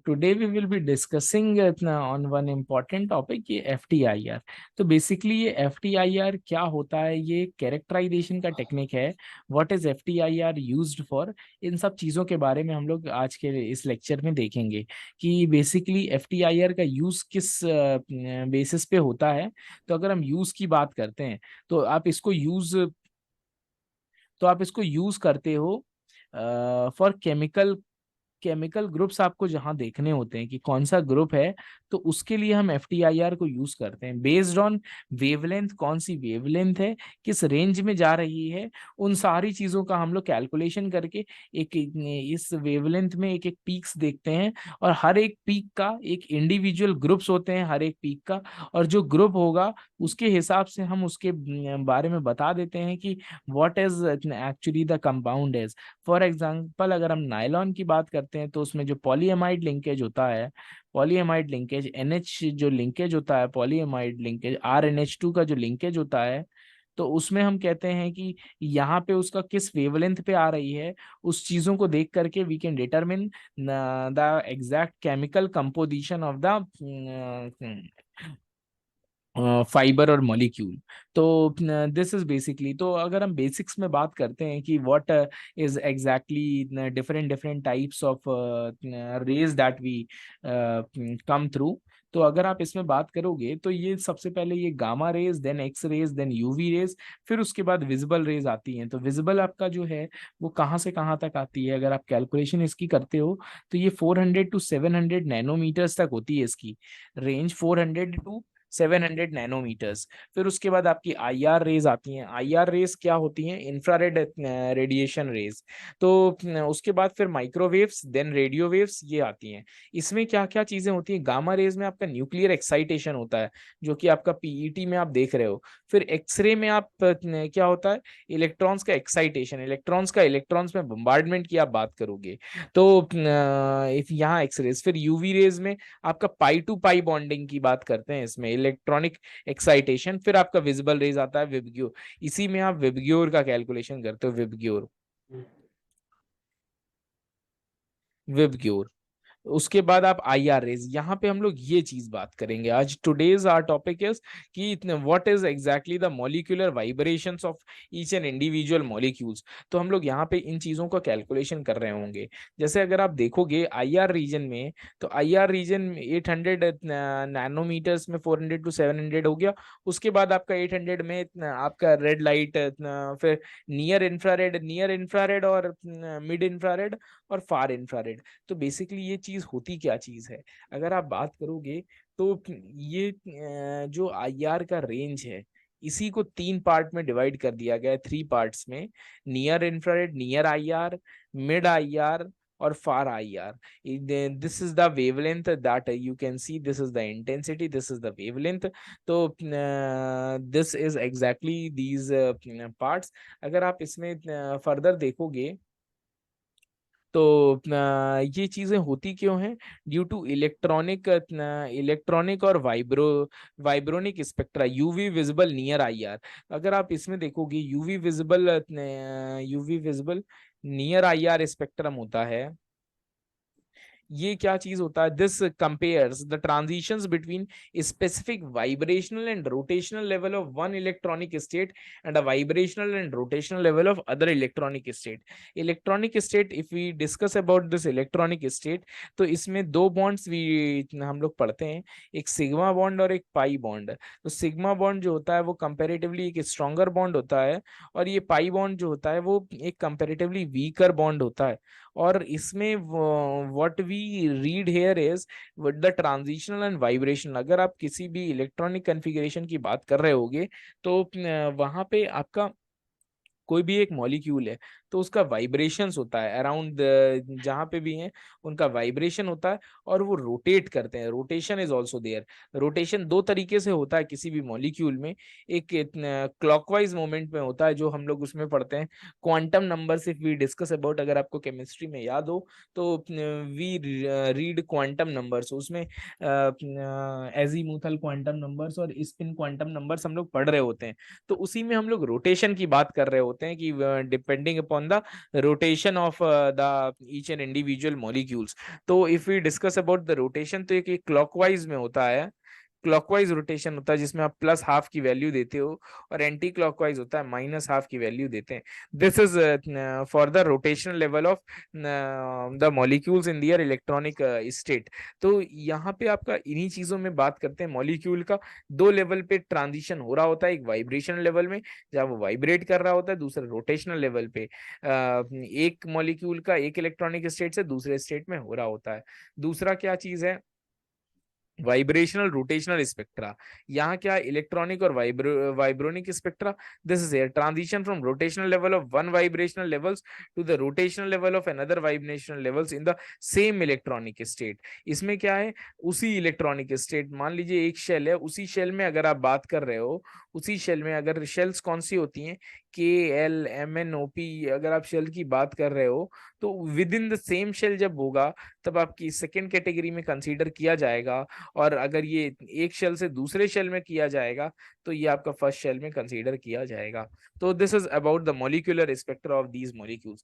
today we will be discussing on one important topic ये FTIR। तो basically ये FTIR क्या होता है, ये कैरेक्टराइजेशन का टेक्निक है। What is FTIR used for, इन सब चीज़ों के बारे में हम लोग आज के इस लेक्चर में देखेंगे कि बेसिकली FTIR का यूज़ किस बेसिस पे होता है। तो अगर हम यूज़ की बात करते हैं तो आप इसको यूज़ करते हो फॉर केमिकल ग्रुप्स। आपको जहां देखने होते हैं कि कौन सा ग्रुप है, तो उसके लिए हम FTIR को यूज करते हैं बेस्ड ऑन वेवलेंथ। कौन सी वेवलेंथ है, किस रेंज में जा रही है, उन सारी चीजों का हम लोग कैलकुलेशन करके एक इस वेवलेंथ में एक एक पीक्स देखते हैं। और हर एक पीक का एक इंडिविजुअल ग्रुप्स होते हैं, हर एक पीक का। और जो ग्रुप होगा उसके हिसाब से हम उसके बारे में बता देते हैं कि what is actually the compound is. For example अगर हम नायलॉन की बात करते हैं तो उसमें जो पॉलीएमाइड लिंकेज होता है, पॉलीएमाइड लिंकेज NH जो लिंकेज होता है, पॉलीएमाइड लिंकेज RNH2 का जो लिंकेज होता है, तो उसमें हम कहते हैं कि यहाँ पे उसका किस वेवलेंथ पे आ रही है। उस चीजों को देख करके we can determine the exact chemical composition of the fibre और मॉलिक्यूल। तो दिस इज बेसिकली, तो अगर हम बेसिक्स में बात करते हैं कि what is exactly different different types of rays that we come through. तो अगर आप इसमें बात करोगे तो ये सबसे पहले ये gamma rays, then X rays, then UV rays, फिर उसके बाद विजिबल रेज आती हैं। तो विजिबल आपका जो है वो कहाँ से कहाँ तक आती है, अगर आप कैलकुलेशन इसकी करते हो तो ये 400 to 700 नैनोमीटर्स तक होती है इसकी रेंज, 400 to 700 नैनोमीटर्स। फिर उसके बाद आपकी IR रेज आती हैं। IR रेज क्या होती हैं, इंफ्रारेड रेडिएशन रेज। तो उसके बाद फिर माइक्रोवेव्स, देन रेडियो वेव्स ये आती हैं। इसमें क्या क्या चीजें होती हैं, गामा रेज में आपका न्यूक्लियर एक्साइटेशन होता है जो कि आपका PET में आप देख रहे हो। फिर एक्सरे में आप क्या होता है, इलेक्ट्रॉन्स का एक्साइटेशन, इलेक्ट्रॉन्स का इलेक्ट्रॉन्स में बम्बार्डमेंट की आप बात करोगे तो इफ यहाँ एक्सरेज। फिर यूवी रेज में आपका पाई टू पाई बॉन्डिंग की बात करते हैं, इसमें इलेक्ट्रॉनिक एक्साइटेशन। फिर आपका विजिबल रेज आता है विबग्योर, इसी में आप विबग्योर का कैलकुलेशन करते हो, विबग्योर, विबग्योर। उसके बाद आप IR रेज, यहाँ पे हम लोग ये चीज बात करेंगे आज। टुडेज आवर टॉपिक इज कि what is exactly the molecular vibrations of each and individual molecules. तो हम लोग यहाँ पे इन चीजों का कैलकुलेशन कर रहे होंगे। जैसे अगर आप देखोगे IR रीजन में, तो IR रीजन में 800 नैनोमीटर्स में 400 to 700 हो गया। उसके बाद आपका 800 में आपका रेड लाइट, फिर नियर इंफ्रारेड और मिड इंफ्रारेड और फार इंफ्रारेड। तो बेसिकली ये चीज होती क्या चीज है, अगर आप बात करोगे तो ये जो IR का रेंज है, इसी को 3 पार्ट में डिवाइड कर दिया गया है, 3 पार्ट्स में। Near infrared, near IR, mid IR और far IR। This is the wavelength that you can see, this is the intensity, this is the wavelength. तो this is exactly these parts. अगर आप इसमें फर्दर देखोगे तो ये चीजें होती क्यों हैं, ड्यू टू इलेक्ट्रॉनिक और vibronic spectra, UV visible near IR। अगर आप इसमें देखोगे UV visible near IR spectrum होता है। ये क्या चीज होता है, this compares the transitions between specific vibrational and rotational level of one electronic state and a vibrational and rotational level of other electronic state. Electronic state, if we discuss about this electronic state, तो इसमें दो bonds भी हम लोग पढ़ते हैं, एक sigma bond और एक पाई बॉन्ड। तो सिग्मा बॉन्ड जो होता है वो कंपेरेटिवली एक स्ट्रॉन्गर बॉन्ड होता है, और ये पाई बॉन्ड जो होता है वो एक कंपेरेटिवली वीकर बॉन्ड होता है। और इसमें what we read here is with the transitional and vibration. अगर आप किसी भी इलेक्ट्रॉनिक कॉन्फ़िगरेशन की बात कर रहे होगे तो वहां पे आपका कोई भी एक मॉलिक्यूल है तो उसका वाइब्रेशंस होता है अराउंड जहां पे भी है, उनका वाइब्रेशन होता है और वो रोटेट करते हैं। Rotation is also there. Rotation दो तरीके से होता है किसी भी मॉलिक्यूल में। एक क्लॉकवाइज मोमेंट में होता है जो हम लोग उसमें पढ़ते हैं quantum numbers, if we discuss about, अगर आपको केमिस्ट्री में याद हो तो वी रीड क्वांटम नंबर्स, उसमें एजीमुथल क्वांटम नंबर्स और स्पिन क्वांटम नंबर्स हम लोग पढ़ रहे होते हैं। तो उसी में हम लोग रोटेशन की बात कर रहे होते हैं। होते हैं कि depending upon the rotation of the each and individual molecules. तो if we discuss about the rotation, तो एक क्लॉकवाइज में होता है, क्लॉकवाइज रोटेशन होता है जिसमें आप प्लस हाफ की वैल्यू देते हो, और एंटी क्लॉकवाइज होता है माइनस हाफ की वैल्यू देते हैं। This is for the rotational level of the molecules in their electronic state. तो यहाँ पे आपका इन्हीं चीजों में बात करते हैं, मॉलिक्यूल का दो लेवल पे ट्रांजिशन हो रहा होता है, एक वाइब्रेशन लेवल में जहाँ वो वाइब्रेट कर रहा होता है, दूसरा रोटेशनल लेवल पे एक मॉलिक्यूल का एक इलेक्ट्रॉनिक स्टेट से दूसरे स्टेट में हो रहा होता है। दूसरा क्या चीज है, वाइब्रेशनल रोटेशनल स्पेक्ट्रा। यहाँ क्या इलेक्ट्रॉनिक और vibronic spectra, this is a transition from rotational level of one vibrational levels to the rotational level of another vibrational levels in the same electronic state. इसमें क्या है, उसी इलेक्ट्रॉनिक स्टेट, मान लीजिए एक शेल है, उसी शेल में अगर आप बात कर रहे हो, उसी शेल में अगर शेल्स कौन सी होती हैं, KLMNOP, अगर आप शेल की बात कर रहे हो, तो within the same shell जब होगा तब आपकी सेकेंड कैटेगरी में कंसीडर किया जाएगा, और अगर ये एक शेल से दूसरे शेल में किया जाएगा तो ये आपका फर्स्ट शेल में कंसीडर किया जाएगा। तो this is about the molecular spectra of these molecules.